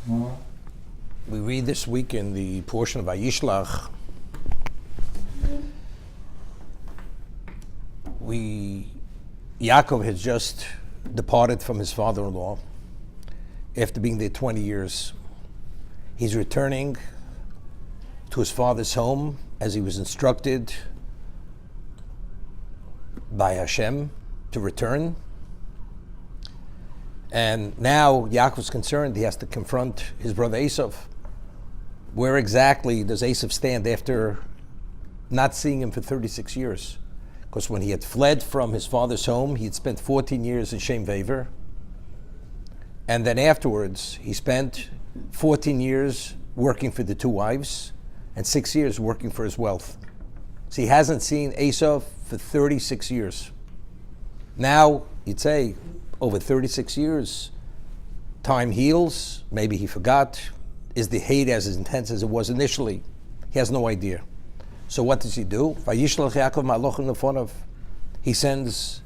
We read this week in the portion of Vayishlach. Yaakov has just departed from his father-in-law after being there 20 years. He's returning to his father's home as he was instructed by Hashem to return. And now Yaakov's concerned he has to confront his brother Esav. Where exactly does Esav stand after not seeing him for 36 years? Because when he had fled from his father's home, he had spent 14 years in Shem Vever. And then afterwards, he spent 14 years working for the two wives and 6 years working for his wealth. So he hasn't seen Esav for 36 years. Now, you'd say, over 36 years, time heals, maybe he forgot. Is the hate as intense as it was initially? He has no idea. So what does he do? Vayishlach Yaakov ma'alochim lefonav. He sends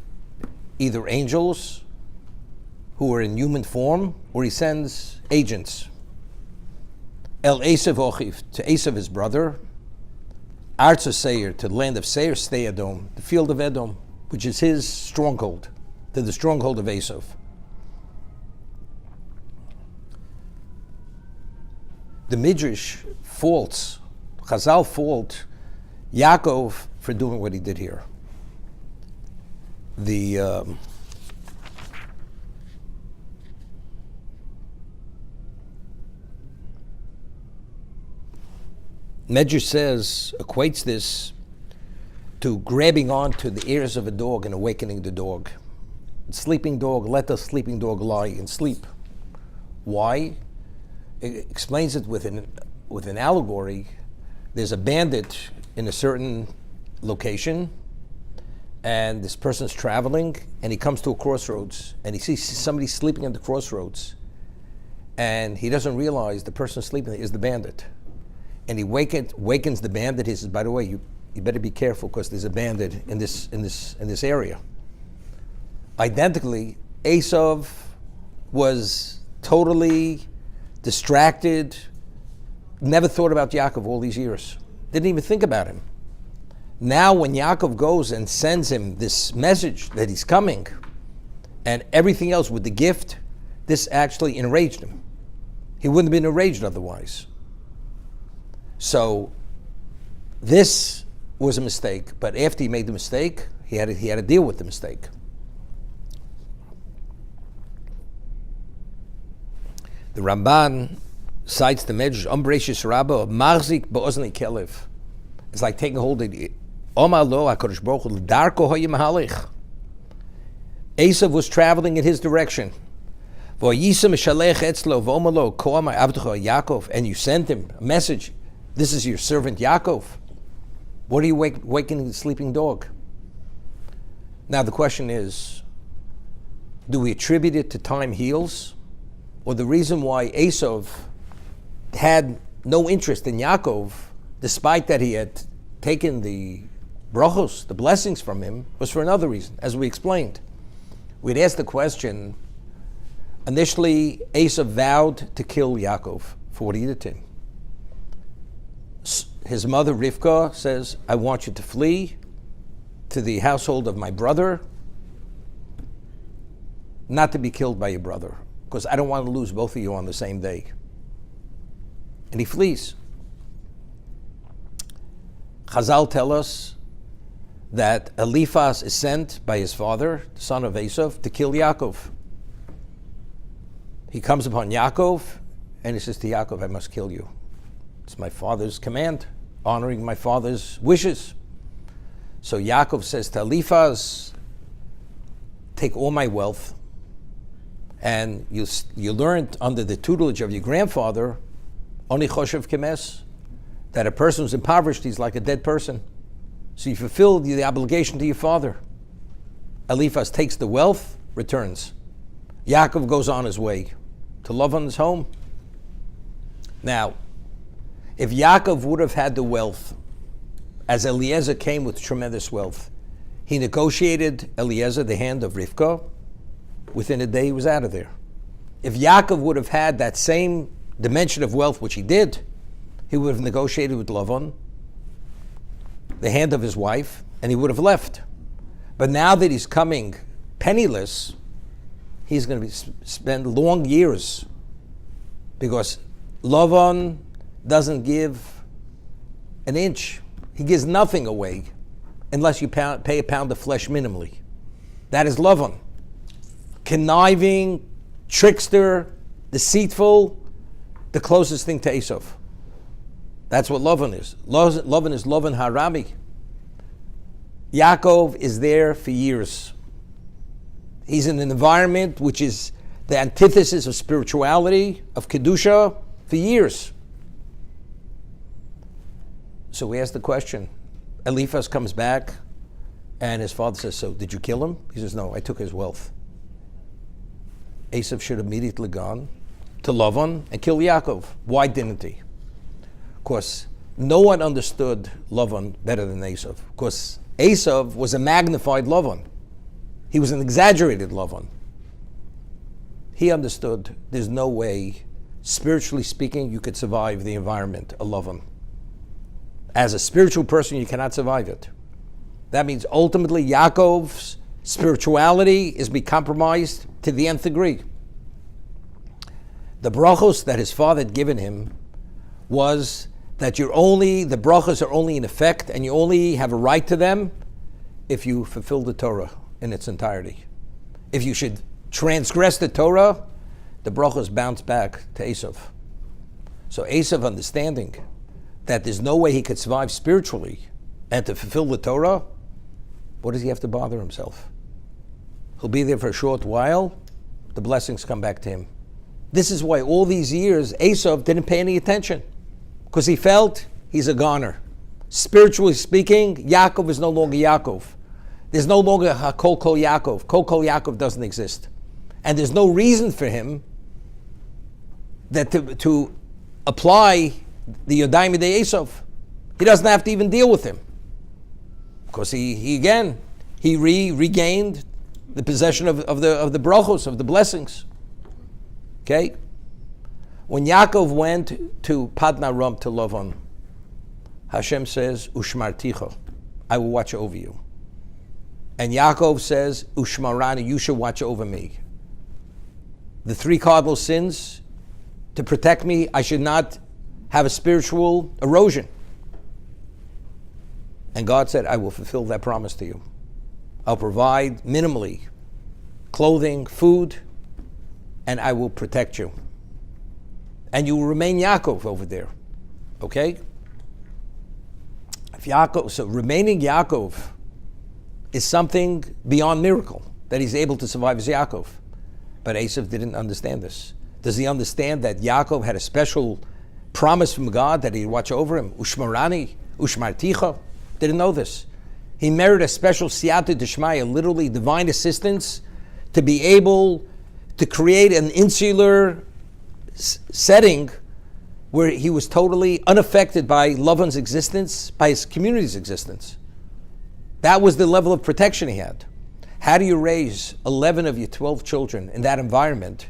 either angels who are in human form, or he sends agents. El Esav Ochiv, to Esav his brother, Arza Seir, to the land of Seir, Stay Edom, the field of Edom, which is his stronghold, to the stronghold of Esav. The Midrash faults, Chazal fault Yaakov for doing what he did here. The Midrash says, equates this to grabbing onto the ears of a dog and awakening the dog. Sleeping dog, let the sleeping dog lie and sleep. Why? It explains it with an allegory. There's a bandit in a certain location, and this person's traveling, and he comes to a crossroads, and he sees somebody sleeping at the crossroads, and he doesn't realize the person sleeping is the bandit. And he wakens the bandit. He says, by the way, you better be careful because there's a bandit in this area. Identically, Esav was totally distracted, never thought about Yaakov all these years. Didn't even think about him. Now when Yaakov goes and sends him this message that he's coming and everything else with the gift, this actually enraged him. He wouldn't have been enraged otherwise. So this was a mistake, but after he made the mistake, he had to deal with the mistake. The Ramban cites the Medrash Umbreshis Rabbah of Marzik Ba'ozni Kelev. It's like taking hold of the Omar Lo HaKadosh Baruch Hu Darko Hoyim Halich. Esav was traveling in his direction. V'yisam Shalech Etzlo V'Omar Lo Ko'amar Avdecha Yaakov, and you sent him a message. This is your servant Yaakov. What are you wakening the sleeping dog? Now the question is, do we attribute it to time heals? Or the reason why Esav had no interest in Yaakov, despite that he had taken the brachos, the blessings from him, was for another reason, as we explained. We'd asked the question, initially Esav vowed to kill Yaakov for what he did to him. His mother Rivka says, I want you to flee to the household of my brother, not to be killed by your brother, because I don't want to lose both of you on the same day. And he flees. Chazal tell us that Eliphaz is sent by his father, the son of Esav, to kill Yaakov. He comes upon Yaakov and he says to Yaakov, I must kill you. It's my father's command, honoring my father's wishes. So Yaakov says to Eliphaz, take all my wealth, and you learned under the tutelage of your grandfather, Oni Choshev Kemes, that a person who's impoverished, he's like a dead person. So you fulfill the obligation to your father. Eliphaz takes the wealth, returns. Yaakov goes on his way to Lavan's home. Now, if Yaakov would have had the wealth, as Eliezer came with tremendous wealth, he negotiated Eliezer, the hand of Rivka. Within a day, he was out of there. If Yaakov would have had that same dimension of wealth, which he did, he would have negotiated with Lavan the hand of his wife, and he would have left. But now that he's coming penniless, he's going to spend long years, because Lavan doesn't give an inch. He gives nothing away unless you pay a pound of flesh minimally. That is Lavan. Conniving, trickster, deceitful, the closest thing to Esav. That's what Lavan is. Lavan is Lavan Harami. Yaakov is there for years. He's in an environment which is the antithesis of spirituality, of Kedusha, for years. So we ask the question. Eliphaz comes back, and his father says, so did you kill him? He says, no, I took his wealth. Esav should have immediately gone to Lavan and kill Yaakov. Why didn't he? Of course, no one understood Lavan better than Esav. Of course, Esav was a magnified Lavan. He was an exaggerated Lavan. He understood there's no way, spiritually speaking, you could survive the environment of Lavan. As a spiritual person, you cannot survive it. That means ultimately Yaakov's spirituality is be compromised to the nth degree. The brachos that his father had given him was that the brachos are only in effect, and you only have a right to them if you fulfill the Torah in its entirety. If you should transgress the Torah, the brachos bounce back to Esav. So Esav, understanding that there's no way he could survive spiritually and to fulfill the Torah, what does he have to bother himself? He'll be there for a short while, the blessings come back to him. This is why all these years Esav didn't pay any attention, because he felt he's a goner. Spiritually speaking, Yaakov is no longer Yaakov. There's no longer Kol Kol Yaakov. Kol Kol Yaakov doesn't exist. And there's no reason for him that to apply the Yodayim de Esav. He doesn't have to even deal with him. Because he regained the possession of the brachos, of the blessings. Okay? When Yaakov went to Padna Ram, to Lavan, Hashem says, Ushmarticha, I will watch over you. And Yaakov says, Ushmarani, you should watch over me. The three cardinal sins, to protect me, I should not have a spiritual erosion. And God said, I will fulfill that promise to you. I'll provide minimally clothing, food, and I will protect you. And you will remain Yaakov over there. Okay? So remaining Yaakov is something beyond miracle, that he's able to survive as Yaakov. But Esav didn't understand this. Does he understand that Yaakov had a special promise from God that he'd watch over him? Ushmarani, Ushmarticha. Didn't know this. He merited a special siyata d'shmaya, literally divine assistance, to be able to create an insular setting where he was totally unaffected by Lavan's existence, by his community's existence. That was the level of protection he had. How do you raise 11 of your 12 children in that environment,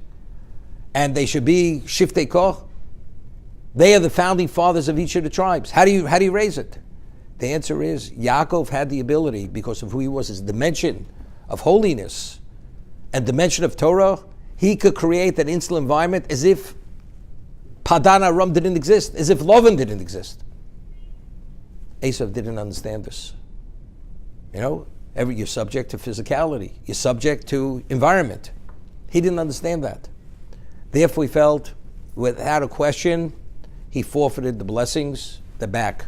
and they should be shiftei koch? They are the founding fathers of each of the tribes. How do you raise it? The answer is Yaakov had the ability, because of who he was, his dimension of holiness and dimension of Torah. He could create that insular environment as if Padan Aram didn't exist, as if Lavan didn't exist. Esav didn't understand this. You're subject to physicality. You're subject to environment. He didn't understand that. Therefore, he felt, without a question, he forfeited the blessings, the back.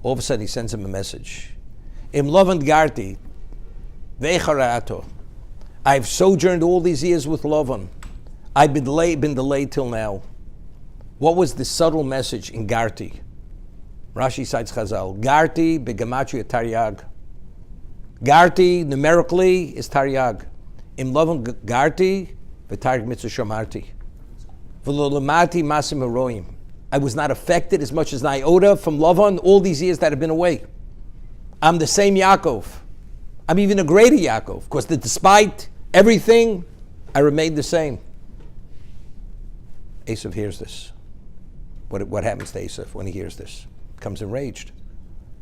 All of a sudden, he sends him a message. Im Lavan garti, ve'echarato. I've sojourned all these years with Lavan. I've been delayed till now. What was the subtle message in garti? Rashi cites Chazal. Garti begamatria taryag. Garti, numerically, is taryag. Im Lavan garti, v'taryag mitzvah shomarti. V'lolamati masim heroim. I was not affected as much as an iota from Lavan all these years that have been away. I'm the same Yaakov. I'm even a greater Yaakov, because despite everything, I remained the same. Esav hears this. What happens to Esav when he hears this? Becomes enraged.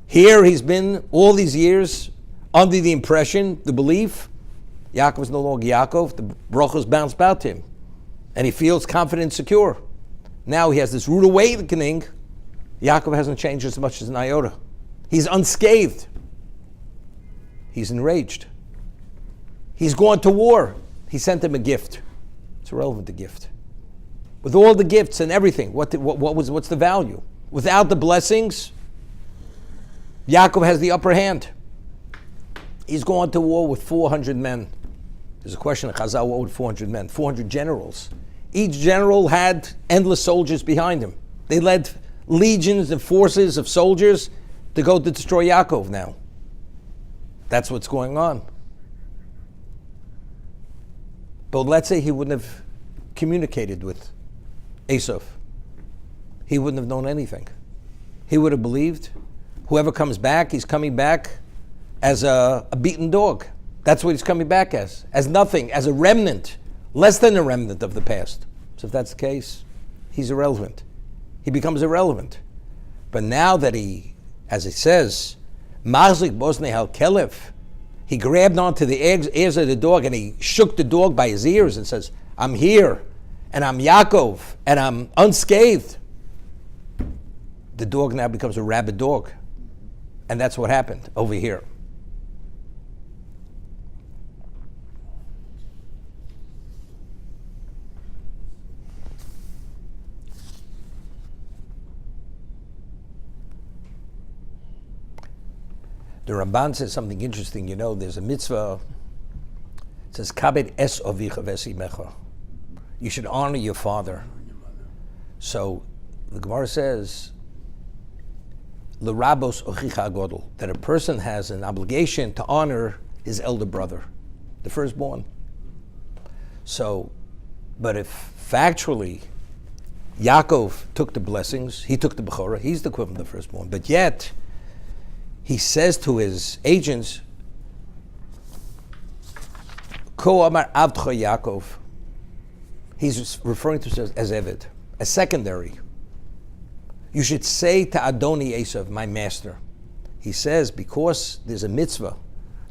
Here he's been all these years under the impression, the belief, Yaakov is no longer Yaakov, the brachos bounced back to him. And he feels confident and secure. Now he has this rude awakening. Yaakov hasn't changed as much as an iota. He's unscathed. He's enraged. He's gone to war. He sent him a gift. It's irrelevant, the gift. With all the gifts and everything, what's the value? Without the blessings, Yaakov has the upper hand. He's gone to war with 400 men. There's a question in Chazal, what would 400 men? 400 generals. Each general had endless soldiers behind him. They led legions and forces of soldiers to go to destroy Yaakov now. That's what's going on. But let's say he wouldn't have communicated with Esav. He wouldn't have known anything. He would have believed whoever comes back, he's coming back as a beaten dog. That's what he's coming back as nothing, as a remnant, less than a remnant of the past. So if that's the case, he's irrelevant. He becomes irrelevant. But now that he, as it says, Mazlik Bosne Hal Kelef, he grabbed onto the ears of the dog and he shook the dog by his ears and says, I'm here, and I'm Yaakov, and I'm unscathed. The dog now becomes a rabid dog. And that's what happened over here. The Ramban says something interesting. You know, there's a mitzvah. It says, Kabed es ovicha v'esimecha. You should honor your father. So the Gemara says, L'rabos ochicha godol, that a person has an obligation to honor his elder brother, the firstborn. So, but if factually Yaakov took the blessings, he took the Bechorah, he's the equivalent of the firstborn, but yet he says to his agents, Ko amar avtcha Yaakov. He's referring to himself as Eved, as secondary. You should say to Adoni Esav, my master. He says, because there's a mitzvah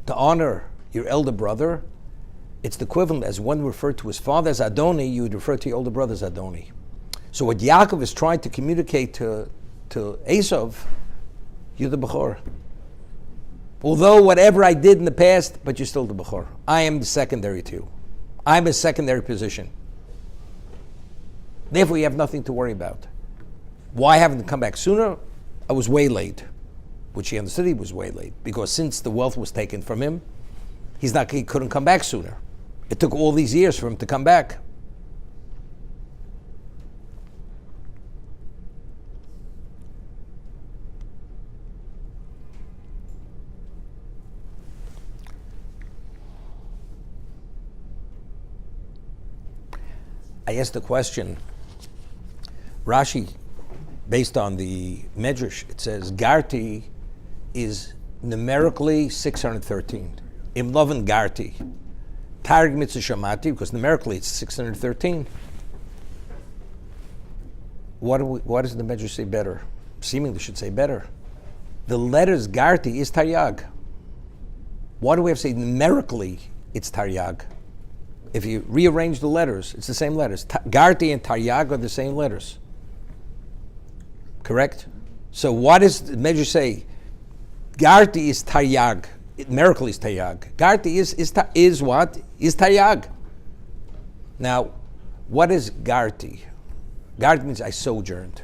to honor your elder brother, it's the equivalent as one referred to his father as Adoni, you would refer to your older brother as Adoni. So what Yaakov is trying to communicate to Esav, you're the Bechor. Although whatever I did in the past, but you're still the Bechor. I am the secondary to you. I'm a secondary position. Therefore, you have nothing to worry about. Why haven't I come back sooner? I was waylaid, which he understood he was waylaid, because since the wealth was taken from him, he couldn't come back sooner. It took all these years for him to come back. I asked the question, Rashi, based on the Medrash, it says Garti is numerically 613. Imlovan Garti. Targ Mitzvah Shamati, because numerically it's 613. What does the Medrash say better? Seemingly should say better. The letters Garti is Taryag. Why do we have to say numerically it's Taryag? If you rearrange the letters, it's the same letters. Garti and Taryag are the same letters. Correct? So what does the Medrash say? Garti is Taryag. Numerically is Taryag. Garti is what? Is Taryag. Now, what is Garti? Garti means I sojourned.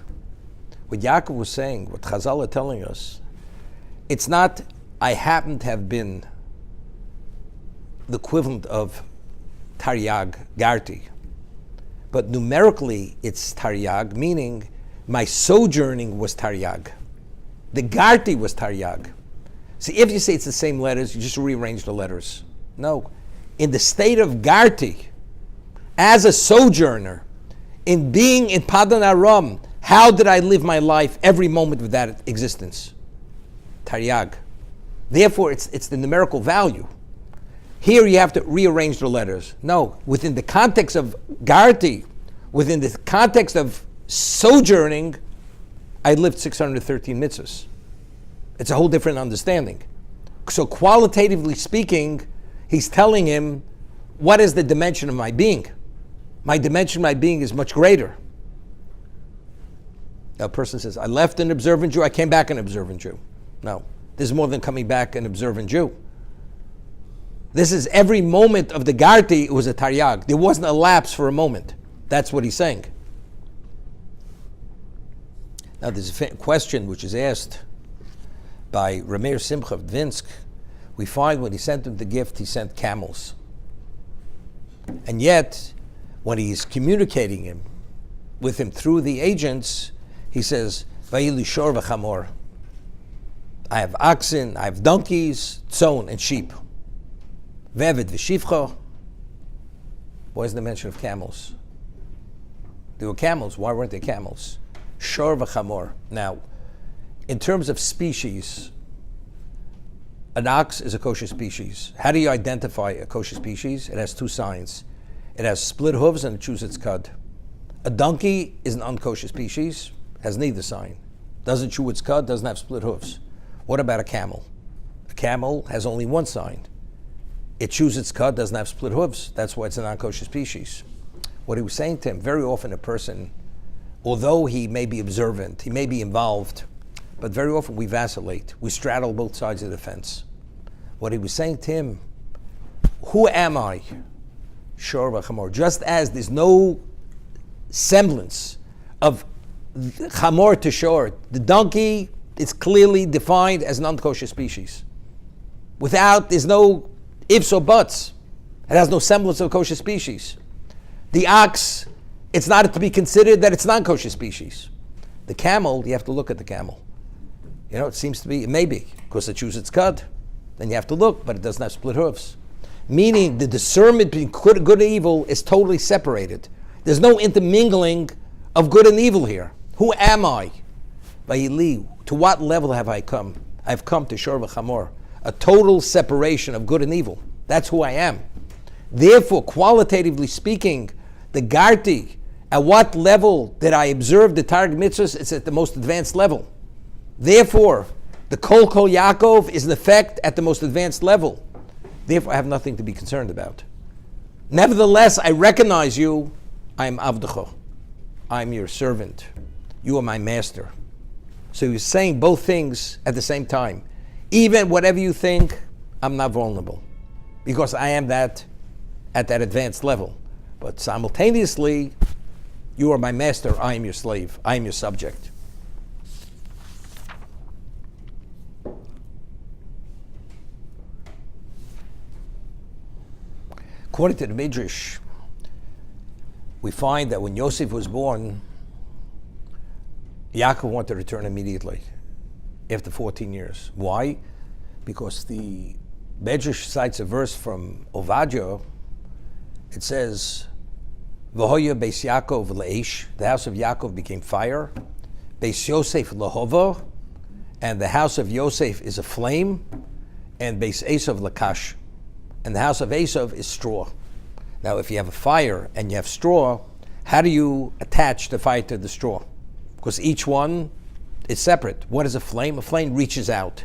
What Yaakov was saying, what Chazal are telling us, it's not I happen to have been the equivalent of Taryag, Garti. But numerically, it's Taryag, meaning my sojourning was Taryag. The Garti was Taryag. See, if you say it's the same letters, you just rearrange the letters. No. In the state of Garti, as a sojourner, in being in Padan Aram, how did I live my life every moment of that existence? Taryag. Therefore, it's the numerical value. Here you have to rearrange the letters. No, within the context of Garti, within the context of sojourning, I lived 613 mitzvahs. It's a whole different understanding. So qualitatively speaking, he's telling him, what is the dimension of my being? My dimension of my being is much greater. Now, a person says, I left an observant Jew, I came back an observant Jew. No, there's more than coming back an observant Jew. This is every moment of the Garti, it was a Taryag. There wasn't a lapse for a moment. That's what he's saying. Now, there's a question which is asked by Rameir Simcha of Dvinsk. We find when he sent him the gift, he sent camels. And yet, when he's communicating with him through the agents, he says, Vayili shor v'chamor. I have oxen, I have donkeys, tzon, and sheep. Ve'eved v'shivcha. Why is the mention of camels? There were camels. Why weren't there camels? Shor v'chamor. Now, in terms of species, an ox is a kosher species. How do you identify a kosher species? It has two signs. It has split hooves and it chews its cud. A donkey is an unkosher species, has neither sign. Doesn't chew its cud, doesn't have split hooves. What about a camel? A camel has only one sign. It chews its cud, doesn't have split hooves. That's why it's an unkosher species. What he was saying to him, very often a person, although he may be observant, he may be involved, but very often we vacillate. We straddle both sides of the fence. What he was saying to him, who am I? Shor v'chamor. Just as there's no semblance of chamor to shor, the donkey is clearly defined as an unkosher species. There's no ifs or buts. It has no semblance of a kosher species. The ox, it's not to be considered that it's non-kosher species. The camel, you have to look at the camel. It seems to be, it may be, because it chews its cud. Then you have to look, but it doesn't have split hoofs. Meaning the discernment between good and evil is totally separated. There's no intermingling of good and evil here. Who am I? Vayili, to what level have I come? I've come to shor v'chamor, a total separation of good and evil. That's who I am. Therefore, qualitatively speaking, the Garti, at what level did I observe the Targ mitzvahs? It's at the most advanced level. Therefore, the Kol Yaakov is in effect at the most advanced level. Therefore, I have nothing to be concerned about. Nevertheless, I recognize you. I am Avdecha. I am your servant. You are my master. So he's saying both things at the same time. Even whatever you think, I'm not vulnerable. Because I am that at that advanced level. But simultaneously, you are my master. I am your slave. I am your subject. According to the Midrash, we find that when Yosef was born, Yaakov wanted to return immediately after 14 years. Why? Because the Midrash cites a verse from Ovadia. It says, V'hoya beis Yaakov le'esh, the house of Yaakov became fire. Beis Yosef lahova, and the house of Yosef is a flame. And beis Esav lakash, and the house of Esav is straw. Now, if you have a fire and you have straw, how do you attach the fire to the straw? Because each one is separate. What is a flame? A flame reaches out.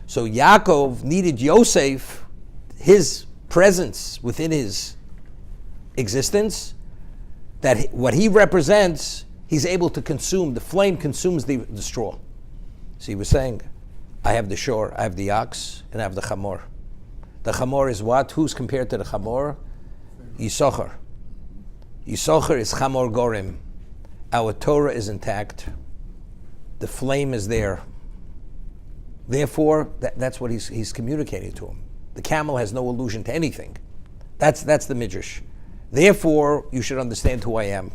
So Yaakov needed Yosef, his presence within his existence, that what he represents, he's able to consume. The flame consumes the straw. So he was saying, I have the shor, I have the ox, and I have the chamor. The chamor is what? Who's compared to the chamor? Yisachar. Yisachar is chamor gorim. Our Torah is intact. The flame is there. Therefore, that's what he's communicating to him. The camel has no allusion to anything. That's the midrash. Therefore, you should understand who I am.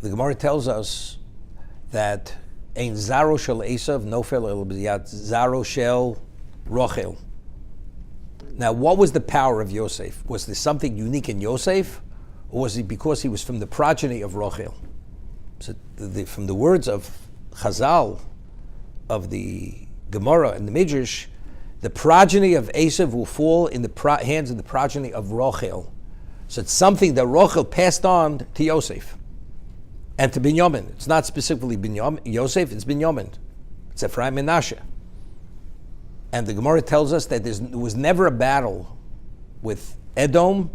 The Gemara tells us that ein zaro shel Esav nofel el b'yad zaro shel Rochel. Now, what was the power of Yosef? Was there something unique in Yosef, or was it because he was from the progeny of Rochel? So, from the words of Chazal, of the Gemara and the Midrash, the progeny of Esav will fall in the hands of the progeny of Rochel. So it's something that Rachel passed on to Yosef and to Binyamin. It's not specifically Binyamin, Yosef, it's Binyamin. It's Ephraim and Menashe. And the Gemara tells us that there was never a battle with Edom,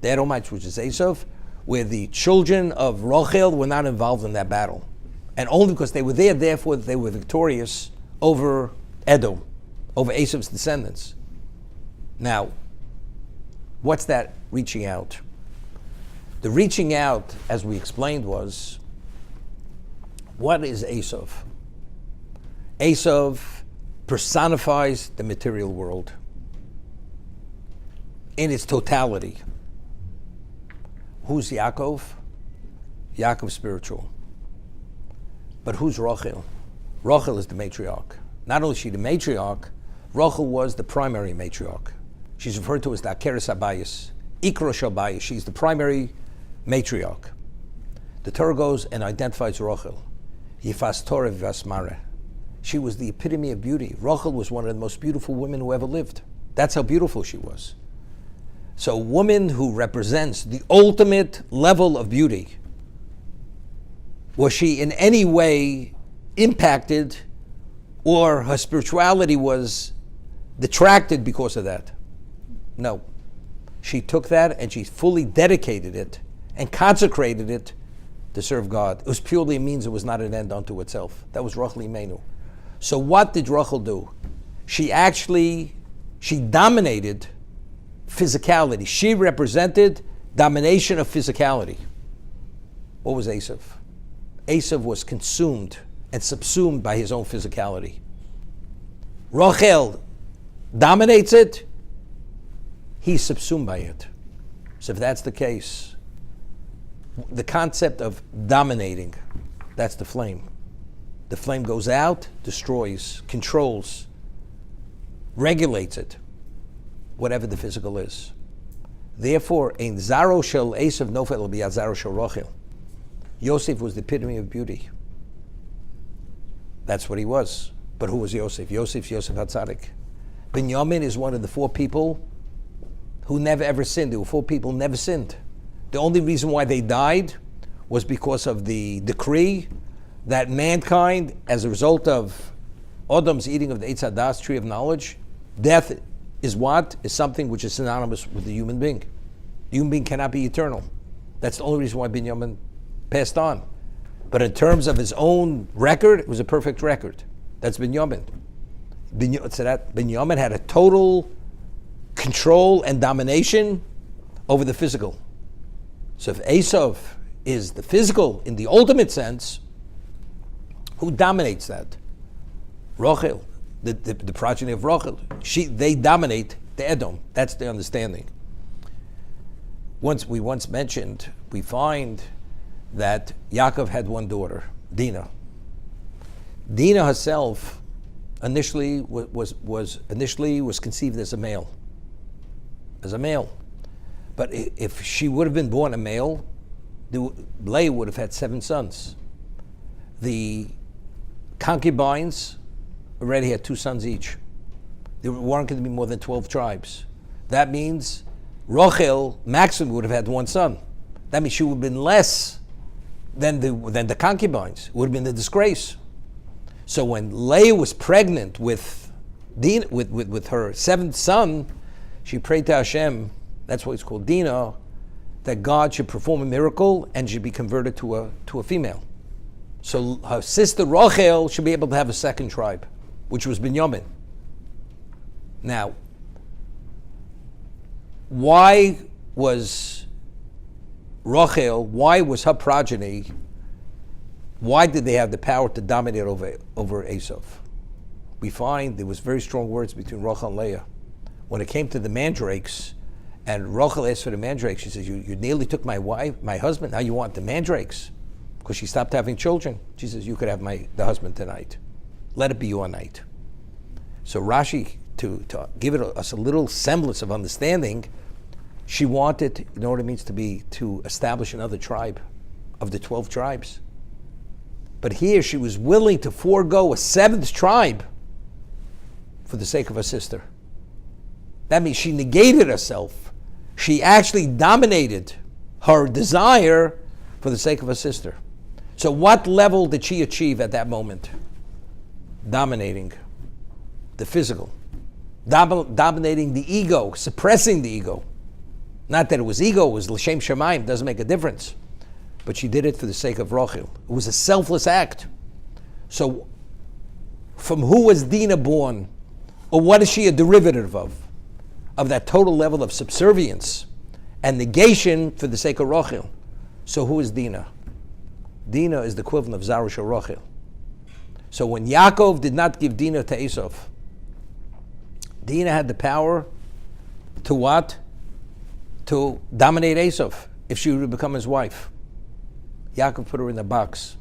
the Edomites, which is Esav, where the children of Rachel were not involved in that battle. And only because they were there, therefore they were victorious over Edom, over Esav's descendants. Now, what's that reaching out? The reaching out, as we explained, was, what is Esav? Esav personifies the material world in its totality. Who's Yaakov? Yaakov spiritual. But who's Rachel? Rachel is the matriarch. Not only is she the matriarch, Rachel was the primary matriarch. She's referred to as the Akeres Abayis, Ikra Shabayis. She's the primary matriarch. The Torah goes and identifies Rachel. Yifas Torah V'asmara. She was the epitome of beauty. Rachel was one of the most beautiful women who ever lived. That's how beautiful she was. So a woman who represents the ultimate level of beauty. Was she in any way impacted, or her spirituality was detracted because of that? No. She took that and she fully dedicated it and consecrated it to serve God. It was purely a means, it was not an end unto itself. That was Rachel Imenu. So what did Rachel do? She dominated physicality. She represented domination of physicality. What was Esav? Esav was consumed and subsumed by his own physicality. Rachel dominates it, he's subsumed by it. So if that's the case, the concept of dominating, that's the flame. The flame goes out, destroys, controls, regulates it, whatever the physical is. Therefore, ein zaro shel Esav nofel bi zaro shel Rachel. Yosef was the epitome of beauty. That's what he was. But who was Yosef? Yosef HaTzadik. Binyamin is one of the four people who never ever sinned. There were four people who never sinned. The only reason why they died was because of the decree that mankind, as a result of Adam's eating of the Eitz Hadas, tree of knowledge, death is what? Is something which is synonymous with the human being. The human being cannot be eternal. That's the only reason why Binyamin passed on. But in terms of his own record, it was a perfect record. That's Binyamin. Binyamin had a total control and domination over the physical. So if Esav is the physical in the ultimate sense, who dominates that? Rachel, the progeny of Rachel. They dominate the Edom. That's the understanding. We once mentioned, we find that Yaakov had one daughter, Dinah. Dinah herself initially was conceived as a male. But if she would have been born a male, Leah would have had 7 sons. The concubines already had 2 sons each. There weren't going to be more than 12 tribes. That means Rachel maximum would have had 1 son. That means she would have been less than the concubines. It would have been a disgrace. So when Leah was pregnant with her 7th son, she prayed to Hashem, that's why it's called Dinah, that God should perform a miracle and should be converted to a female. So her sister Rachel should be able to have a 2nd tribe, which was Binyamin. Now, why was her progeny, why did they have the power to dominate over Esav? We find there was very strong words between Rachel and Leah. When it came to the mandrakes, and Rachel asked for the mandrakes, she says, you nearly took my husband, now you want the mandrakes? Because she stopped having children. She says, you could have the husband tonight. Let it be your night. So Rashi, to give us a little semblance of understanding, she wanted, you know what it means to establish another tribe of the 12 tribes. But here she was willing to forego a 7th tribe for the sake of her sister. That means she negated herself She actually dominated her desire for the sake of her sister. So what level did she achieve at that moment? Dominating the physical. Dominating the ego, suppressing the ego. Not that it was ego, it was l'shem shamayim, doesn't make a difference. But she did it for the sake of Rachel. It was a selfless act. So from who was Dinah born? Or what is she a derivative of? Of that total level of subservience and negation for the sake of Rachel. So who is Dinah? Dinah is the equivalent of Zarush or Rachel. So when Yaakov did not give Dinah to Esau, Dinah had the power to what? To dominate Esau if she would become his wife. Yaakov put her in the box.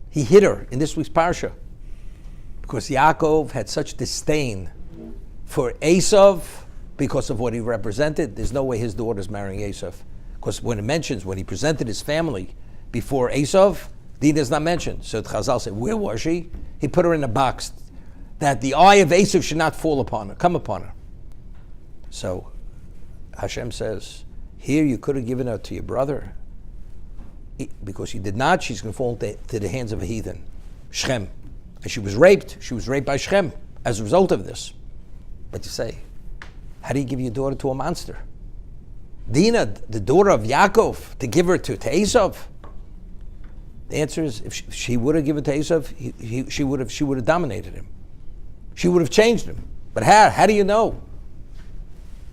He hid her in this week's parsha because Yaakov had such disdain for Esau because of what he represented. There's no way his daughter's marrying Esau. Because when it mentions, when he presented his family before Esau, Dinah is not mentioned. So Chazal said, where was she? He put her in a box that the eye of Esau should not fall upon her, come upon her. So Hashem says, here you could have given her to your brother. Because he did not, she's going to fall to the hands of a heathen, Shechem. And she was raped. She was raped by Shechem as a result of this. But you say, how do you give your daughter to a monster? Dinah, the daughter of Yaakov, to give her to Esau? The answer is, if she would have given to Esau, she would have dominated him. She would have changed him. But how? How do you know?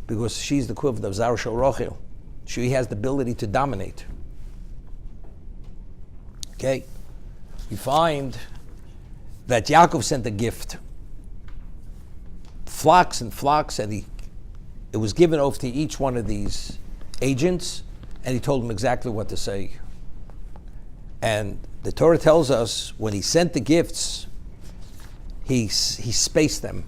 Because she's the equivalent of Zarush or Rachel. She has the ability to dominate. Okay? We find that Yaakov sent a gift. Flocks and flocks, and it was given over to each one of these agents, and he told them exactly what to say. And the Torah tells us when he sent the gifts, he spaced them.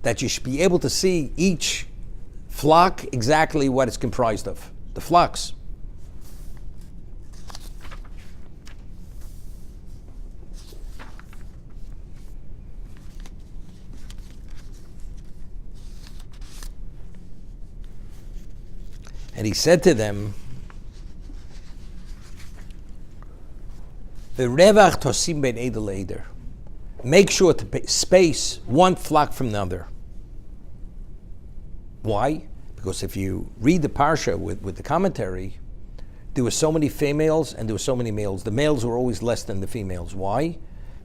That you should be able to see each flock exactly what it's comprised of. The flocks. And he said to them, "V'revach tosim ben eder le'eder." Make sure to space one flock from another. Why? Because if you read the parsha with the commentary, there were so many females and there were so many males. The males were always less than the females. Why?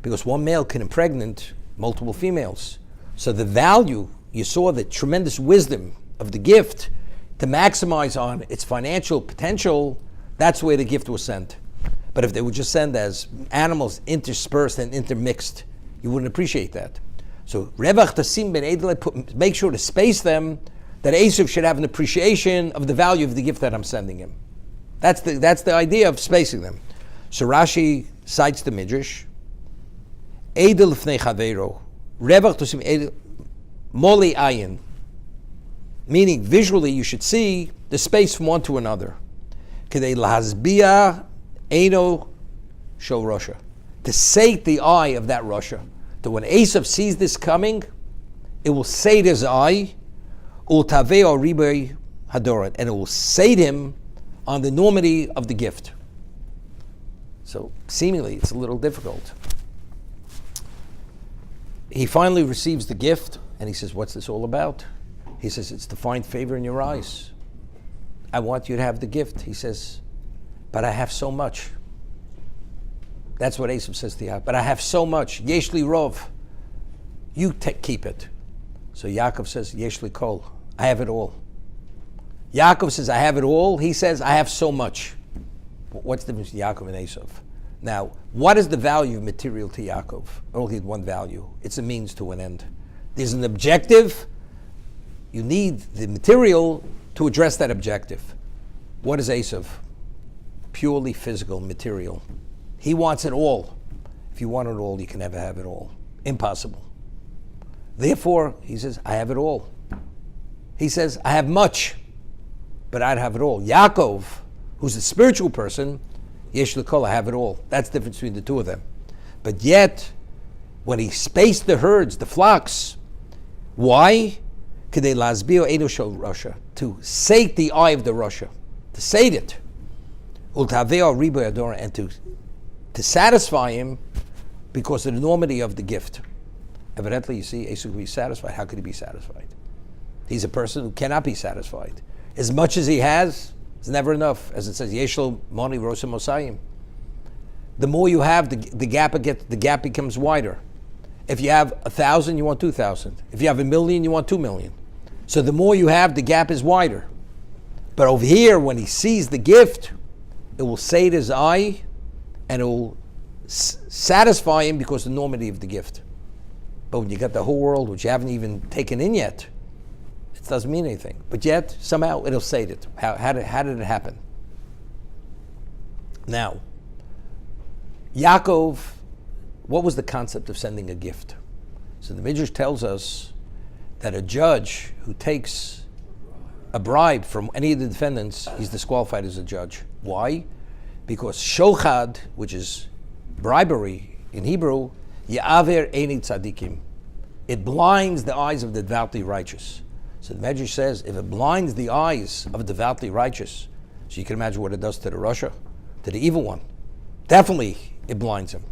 Because one male can impregnate multiple females. So the value, you saw the tremendous wisdom of the gift to maximize on its financial potential. That's where the gift was sent. But if they would just send as animals interspersed and intermixed, you wouldn't appreciate that. So Revach Tasim Ben Edel, make sure to space them, that Esav should have an appreciation of the value of the gift that I'm sending him. That's the idea of spacing them. So Rashi cites the Midrash. Edel Fnei Chaveiro, Revach Tasim Edel, Moli Ayin. Meaning visually you should see the space from one to another. Kedei Lahazbia Eino Show Russia. To sate the eye of that Russia. That when Esav sees this coming, it will sate his eye, ultaveo ribei hadorat, and it will sate him on the enormity of the gift. So seemingly it's a little difficult. He finally receives the gift, and he says, "What's this all about?" He says, "It's to find favor in your eyes. I want you to have the gift." He says, "But I have so much." That's what Esav says to Yaakov. "But I have so much. Yesh li rov. You keep it." So Yaakov says, "Yesh li kol. I have it all." Yaakov says, "I have it all." He says, "I have so much." What's the difference between Yaakov and Esav? Now, what is the value of material to Yaakov? Only one value. It's a means to an end. There's an objective. You need the material to address that objective. What is Esav? Purely physical, material. He wants it all. If you want it all, you can never have it all. Impossible. Therefore, he says, "I have it all." He says, "I have much, but I'd have it all." Yaakov, who's a spiritual person, yesh l'kol, I have it all. That's the difference between the two of them. But yet, when he spaced the herds, the flocks, why? Kedei lazbio edo shel Russia. to sate the eye of the Russia, to sate it, and to satisfy him because of the enormity of the gift. Evidently, you see, Esau could be satisfied. How could he be satisfied? He's a person who cannot be satisfied. As much as he has, it's never enough. As it says, Yeshlo Moni Rosa Mosayim. The more you have, the gap becomes wider. If you have 1,000, you want 2,000. If you have 1,000,000, you want 2,000,000. So the more you have, the gap is wider. But over here, when he sees the gift, it will sate his eye, and it will satisfy him because of the enormity of the gift. But when you got the whole world, which you haven't even taken in yet, it doesn't mean anything. But yet, somehow, it'll sate it. How did it happen? Now, Yaakov, what was the concept of sending a gift? So the Midrash tells us that a judge who takes a bribe from any of the defendants, he's disqualified as a judge. Why? Because shochad, which is bribery in Hebrew, ya'aver eini tzadikim. It blinds the eyes of the devoutly righteous. So the Midrash says, if it blinds the eyes of the devoutly righteous, so you can imagine what it does to the Russia, to the evil one. Definitely, it blinds him.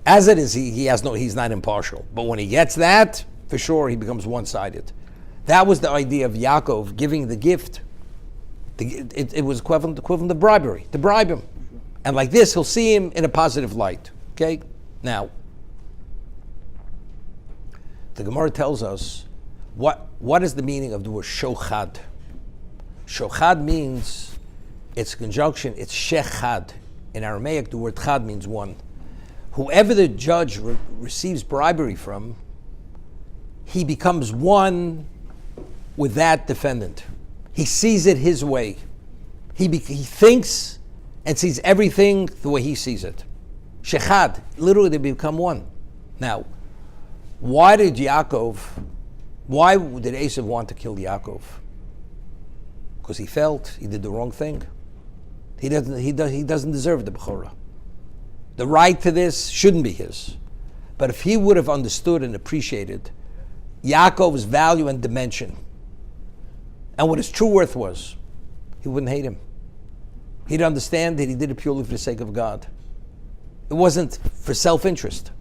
As it is, he's not impartial. But when he gets that, for sure, he becomes one-sided. That was the idea of Yaakov giving the gift. It was equivalent to bribery, to bribe him. And like this, he'll see him in a positive light. Okay? Now, the Gemara tells us what is the meaning of the word shochad. Shochad means, it's conjunction, it's shechad. In Aramaic, the word chad means one. Whoever the judge receives bribery from, he becomes one with that defendant. He sees it his way. He thinks and sees everything the way he sees it. Shechad, literally they become one. Now, why did Esau want to kill Yaakov? Because he felt he did the wrong thing. He doesn't deserve the Bechorah. The right to this shouldn't be his. But if he would have understood and appreciated Yaakov's value and dimension, and what his true worth was, he wouldn't hate him. He'd understand that he did it purely for the sake of God. It wasn't for self-interest.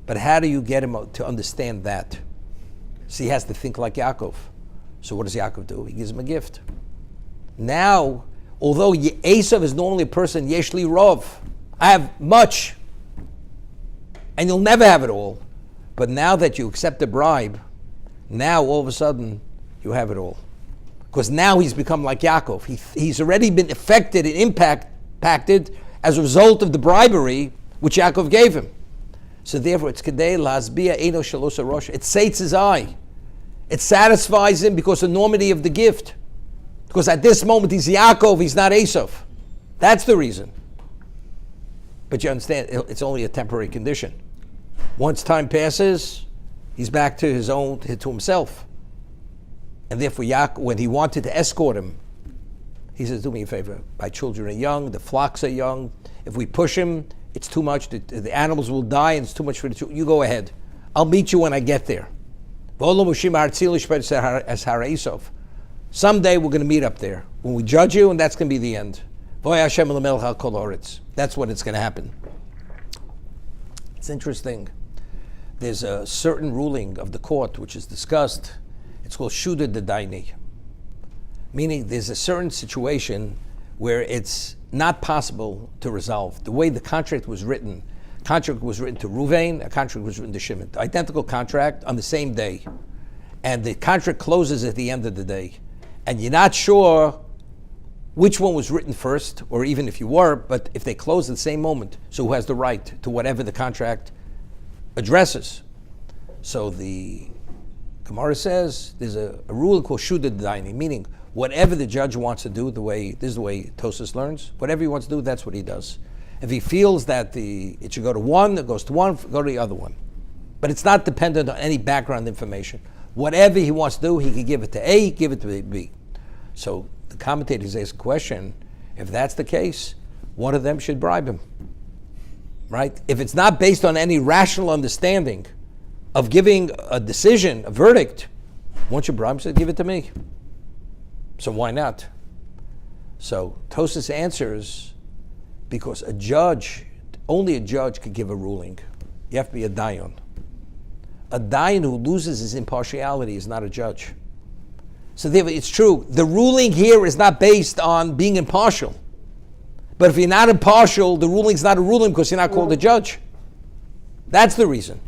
But how do you get him to understand that? So he has to think like Yaakov. So what does Yaakov do? He gives him a gift. Now, although Esau is normally a person, yesh li rov, I have much, and you'll never have it all. But now that you accept the bribe, now all of a sudden you have it all. Because now he's become like Yaakov. He's already been affected and impacted as a result of the bribery which Yaakov gave him. So therefore it's kedei lasbia eino shalosa rosh. It sates his eye. It satisfies him because of the enormity of the gift. Because at this moment he's Yaakov, he's not Esau. That's the reason. But you understand, it's only a temporary condition. Once time passes, he's back to to himself. And therefore, Yaakov, when he wanted to escort him, he says, do me a favor, my children are young, the flocks are young. If we push him, it's too much, the animals will die, and it's too much for the children. You go ahead. I'll meet you when I get there. Someday we're going to meet up there. When we judge you, and that's going to be the end. That's when it's going to happen. It's interesting. There's a certain ruling of the court which is discussed. It's called Shuda Dedaini. Meaning there's a certain situation where it's not possible to resolve. The way the contract was written to Ruvain, a contract was written to Shimon. Identical contract on the same day. And the contract closes at the end of the day. And you're not sure which one was written first, or even if you were, but if they close at the same moment, so who has the right to whatever the contract addresses? So the Gemara says there's a rule called Shuda Daini, meaning whatever the judge wants to do, this is the way Tosas learns, whatever he wants to do, that's what he does. If he feels that it should go to one, it goes to one, go to the other one. But it's not dependent on any background information. Whatever he wants to do, he can give it to A, give it to B. So the commentators ask a question, if that's the case, one of them should bribe him. Right? If it's not based on any rational understanding of giving a decision, a verdict, Once you bribe him, he said, give it to me. So why not? So Tosfos answers, because a judge, only a judge could give a ruling. You have to be a dayan. A dayan who loses his impartiality is not a judge. So therefore, it's true. The ruling here is not based on being impartial. But if you're not impartial, the ruling's not a ruling because you're not called a judge. That's the reason.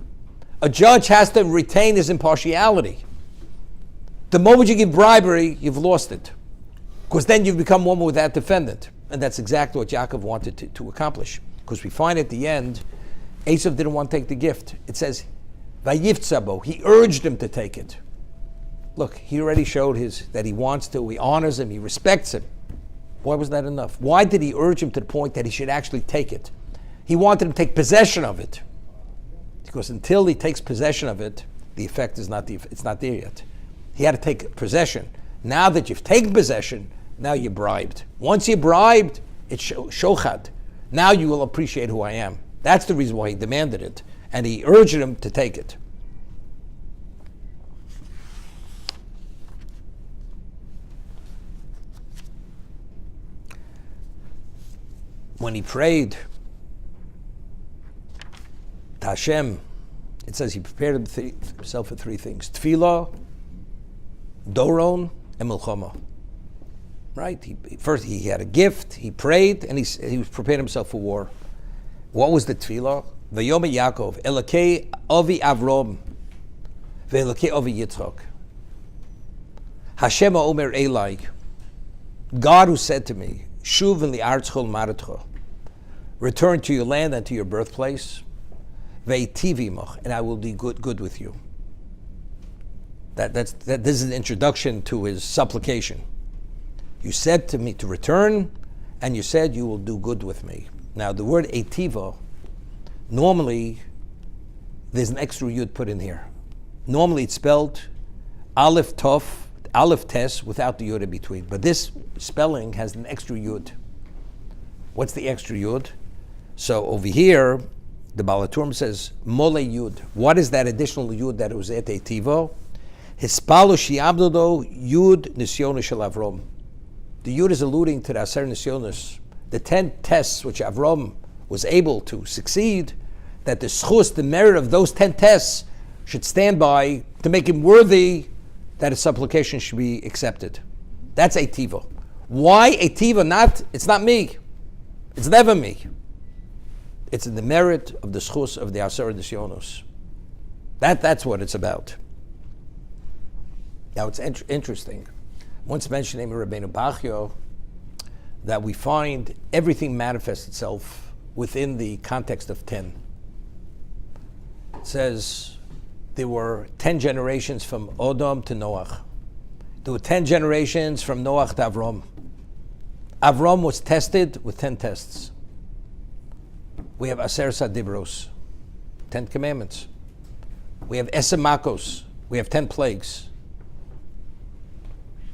A judge has to retain his impartiality. The moment you give bribery, you've lost it. Because then you've become one with that defendant. And that's exactly what Yaakov wanted to accomplish. Because we find at the end, Esav didn't want to take the gift. It says, Vayivtzabo, he urged him to take it. Look, he already showed that he wants to, he honors him, he respects him. Why was that enough? Why did he urge him to the point that he should actually take it? He wanted him to take possession of it. Because until he takes possession of it, the effect is not there yet. He had to take possession. Now that you've taken possession, now you're bribed. Once you're bribed, it's shochad. Now you will appreciate who I am. That's the reason why he demanded it. And he urged him to take it. When he prayed to Hashem, it says he prepared himself for three things: tefillah, doron, and milchama. Right? First, he had a gift, he prayed, and he prepared himself for war. What was the tefillah? Vayom Yaakov, Elokei Avi Avrom, Ve'elokei Avi Yitzchak. Hashem Omer Elai, God who said to me, Shuv li'artzchol maratcho, return to your land and to your birthplace, Ve'itivi moch, and I will be good with you. This is an introduction to his supplication. You said to me to return, and you said you will do good with me. Now, the word etiva, normally there's an extra yud put in here. Normally it's spelled aleph tes without the yud in between. But this spelling has an extra yud. What's the extra yud? So over here, the Baal HaTurim says mole yud. What is that additional yud that was at etiva? Hispalo shiabdodo yud nisyono shel Avrom. The yud is alluding to the Aser Nisyonos, the 10 tests which Avram was able to succeed, that the schus, the merit of those 10 tests, should stand by to make him worthy that his supplication should be accepted. That's etiva. Why etiva? It's not me. It's never me. It's in the merit of the schus of the Aser Nisyonos. That's what it's about. Now it's interesting. Once mentioned in Rabbeinu Bachyo, that we find everything manifests itself within the context of 10. It says there were 10 generations from Odom to Noach. There were 10 generations from Noach to Avram. Avram was tested with 10 tests. We have Aser Sadibros, 10 commandments. We have Esemakos, we have 10 plagues.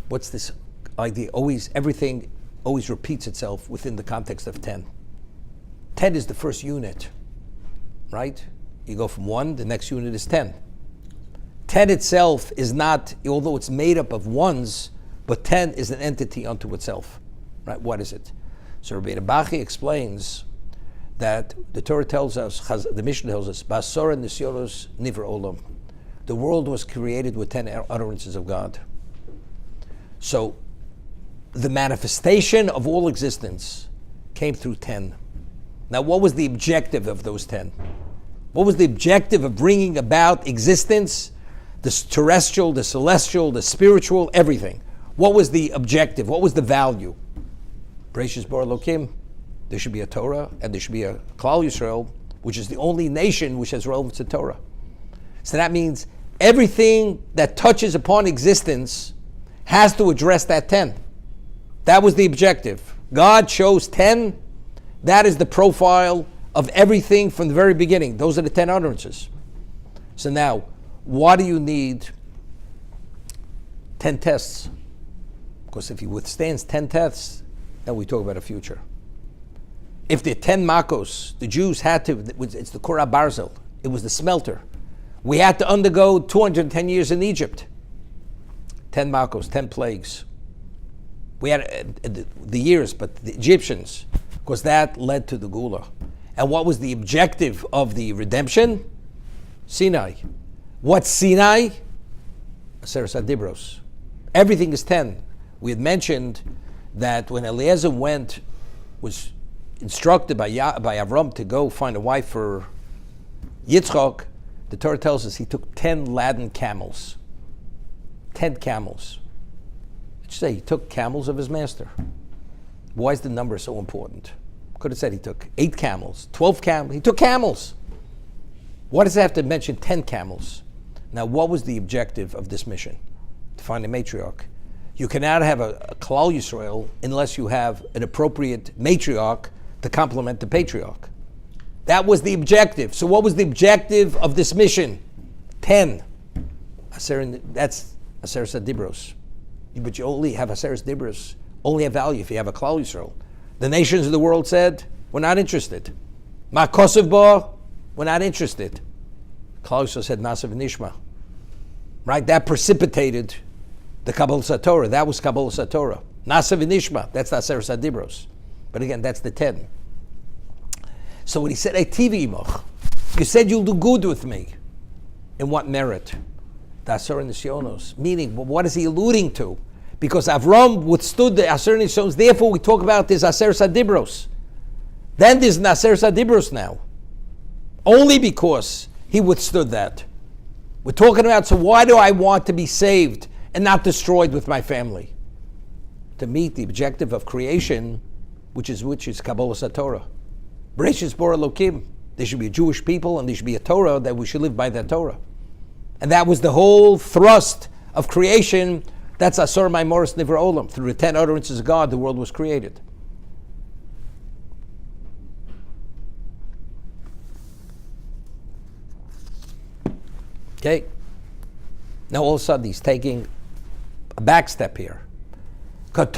What's this idea? Everything always repeats itself within the context of 10. 10 is the first unit, right? You go from 1, the next unit is 10. 10 itself is not, although it's made up of ones, but 10 is an entity unto itself, right? What is it? So Rabbeinu Bachya explains that the Torah tells us, the Mishnah tells us, Basora nisyonos nivra olam. The world was created with 10 utterances of God. So the manifestation of all existence came through 10. Now, what was the objective of those 10? What was the objective of bringing about existence, the terrestrial, the celestial, the spiritual, everything? What was the objective? What was the value? Bereshis bara Elokim, there should be a Torah, and there should be a Klal Yisrael, which is the only nation which has relevance to Torah. So that means everything that touches upon existence has to address that 10. That was the objective. God chose 10. That is the profile of everything from the very beginning. Those are the 10 utterances. So now, why do you need 10 tests? Because if he withstands 10 tests, then we talk about a future. If the 10 makos, the Jews had to, it's the Korah Barzel, it was the smelter. We had to undergo 210 years in Egypt. 10 Malkos, 10 plagues. We had the years, but the Egyptians, because that led to the Gula. And what was the objective of the redemption? Sinai. What's Sinai? Aseres Adibros. Everything is 10. We had mentioned that when Eliezer was instructed by Avram to go find a wife for Yitzchak, the Torah tells us he took 10 laden camels. 10 camels. It should say he took camels of his master. Why is the number so important? Could have said he took 8 camels, 12 camels. He took camels. Why does it have to mention 10 camels? Now, what was the objective of this mission? To find a matriarch. You cannot have a Klal Yisrael unless you have an appropriate matriarch to complement the patriarch. That was the objective. So what was the objective of this mission? 10. That's Aseres Adibros. But you only have Aseres Dibros, only have value if you have a Klal Yisrael. The nations of the world said, we're not interested. Ma Kosev Ba, we're not interested. Klal Yisrael said, Nasav Nishma. Right? That precipitated the Kabbalah Satorah. That was Kabbalah Satorah. Nasav Nishma, that's the Aseres Adibros. But again, that's the 10. So when he said, Eitivi Imoch, you said you'll do good with me. In what merit? The Asar Nisyonos. Meaning, what is he alluding to? Because Avram withstood the Asar Nisyonos, therefore we talk about this Aseres Adibros. Then there's an Aseres Adibros now. Only because he withstood that. We're talking about, so why do I want to be saved and not destroyed with my family? To meet the objective of creation, which is Kabbalah Satorah. Bereshis Bara Elokim. There should be a Jewish people and there should be a Torah that we should live by that Torah. And that was the whole thrust of creation. That's Asar Maimoros Nivra Olam. Through the 10 utterances of God, the world was created. Okay. Now all of a sudden he's taking a back step here. But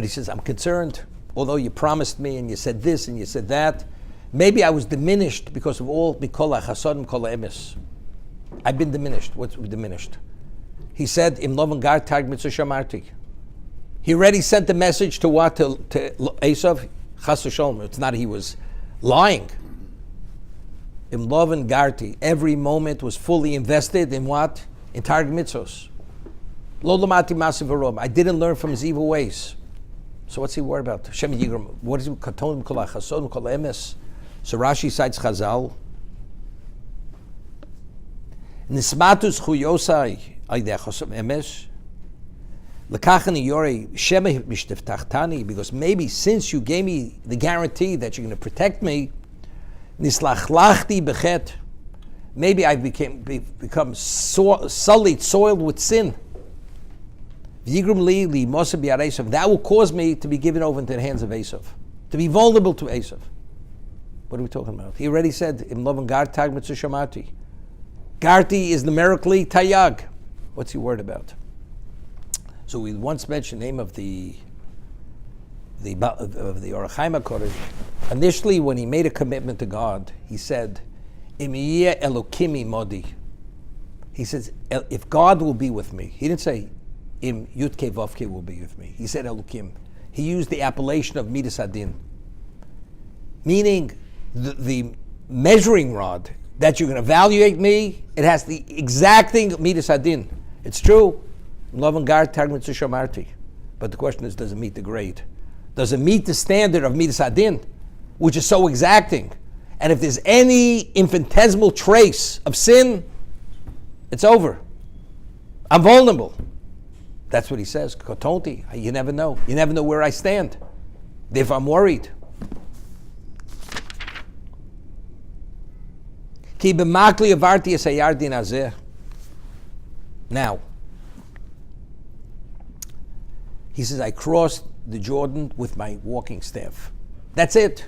he says, I'm concerned, although you promised me and you said this and you said that, maybe I was diminished because of all Mikol HaChasod Mikol HaEmes. I've been diminished. What's diminished? He said, Im Lovan Gar Tag Mitzvah Shamarti. He already sent the message to what? To Esav? Chas v'sholom. It's not he was lying. Im Lovan Garti. Every moment was fully invested in what? In Targ Mitzvos. Lo Lamati Masiv Arom. I didn't learn from his evil ways. So what's he worried about? Shem Yigram. What is it? Katon Mikol HaChasod Mikol HaEmes. So Rashi cites Chazal. Nismatus Chuyosai Aydei Chosam Emes. Lekachani Yorei Shemeh Mishtiftachtani. Because maybe since you gave me the guarantee that you're going to protect me, Nislachlachti Bechet. Maybe I've become sullied, soiled with sin. V'yigrum li li Moshe b'yad Esav. That will cause me to be given over into the hands of Esav, to be vulnerable to Esav. What are we talking about? He already said, Im Lovan Gar Tag Mitzvah Shamati. Garti is numerically Tayag. What's he worried about? So we once mentioned the name of the Orach Chaim HaKodesh. Initially, when he made a commitment to God, he said, Im yeh Elokimi Modi. He says, if God will be with me. He didn't say, Im Yutke Vavke will be with me. He said Elokim. He used the appellation of Midas Adin. Meaning, the measuring rod that you're going to evaluate me, it has the exacting Midas Adin. It's true. But the question is, does it meet the grade? Does it meet the standard of Midas Adin, which is so exacting? And if there's any infinitesimal trace of sin, it's over. I'm vulnerable. That's what he says. Kotonti, you never know. You never know where I stand. If I'm worried. Now, he says, I crossed the Jordan with my walking staff. That's it.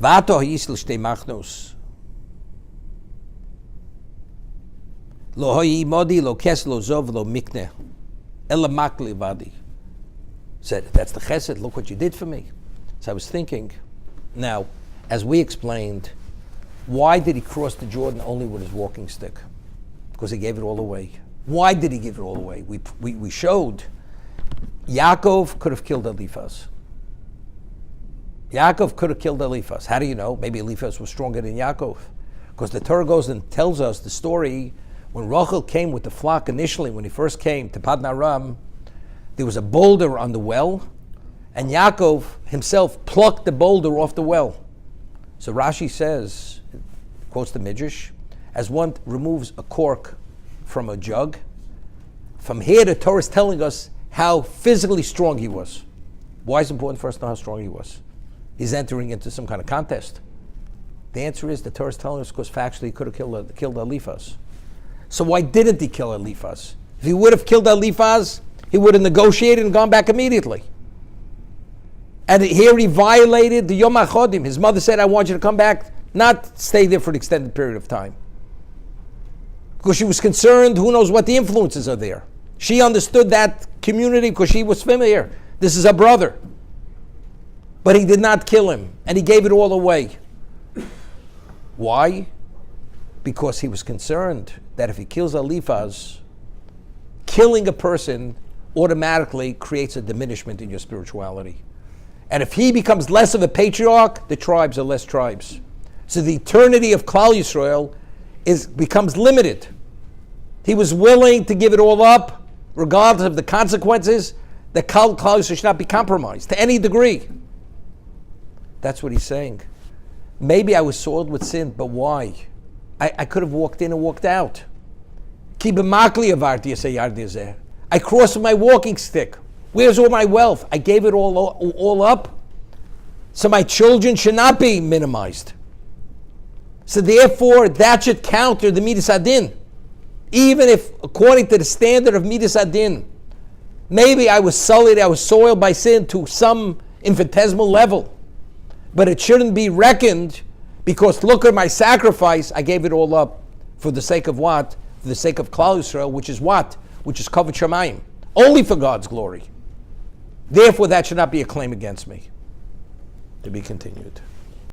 Vato yisl shtei machnos. Lo hoyi modi lo kes lo zov lo mikne. Ela makli vadi. Said, that's the chesed. Look what you did for me. So I was thinking, now, as we explained, why did he cross the Jordan only with his walking stick? Because he gave it all away. Why did he give it all away? We showed Yaakov could have killed Eliphaz. Yaakov could have killed Eliphaz. How do you know? Maybe Eliphaz was stronger than Yaakov. Because the Torah goes and tells us the story when Rachel came with the flock initially, when he first came to Paddan Aram, there was a boulder on the well, and Yaakov himself plucked the boulder off the well. So Rashi says, quotes the Midrash, as one removes a cork from a jug, from here the Torah is telling us how physically strong he was. Why is it important for us to know how strong he was? He's entering into some kind of contest. The answer is the Torah is telling us because factually he could have killed Eliphaz. So why didn't he kill Eliphaz? If he would have killed Eliphaz, he would have negotiated and gone back immediately. And here he violated the Yom HaChodim. His mother said, I want you to come back, not stay there for an extended period of time. Because she was concerned, who knows what the influences are there. She understood that community because she was familiar. This is a brother. But he did not kill him, and he gave it all away. Why? Because he was concerned that if he kills Eliphaz, killing a person automatically creates a diminishment in your spirituality. And if he becomes less of a patriarch, the tribes are less tribes. So the eternity of Klal Yisrael becomes limited. He was willing to give it all up, regardless of the consequences, that Klal Yisrael should not be compromised to any degree. That's what he's saying. Maybe I was soiled with sin, but why? I could have walked in and walked out. I crossed with my walking stick. Where's all my wealth? I gave it all up. So my children should not be minimized. So therefore, that should counter the Midas Adin. Even if, according to the standard of Midas Adin, maybe I was sullied, I was soiled by sin to some infinitesimal level. But it shouldn't be reckoned because look at my sacrifice, I gave it all up. For the sake of what? For the sake of Klal Yisrael, which is what? Which is Kavod Shamayim. Only for God's glory. Therefore, that should not be a claim against me. To be continued.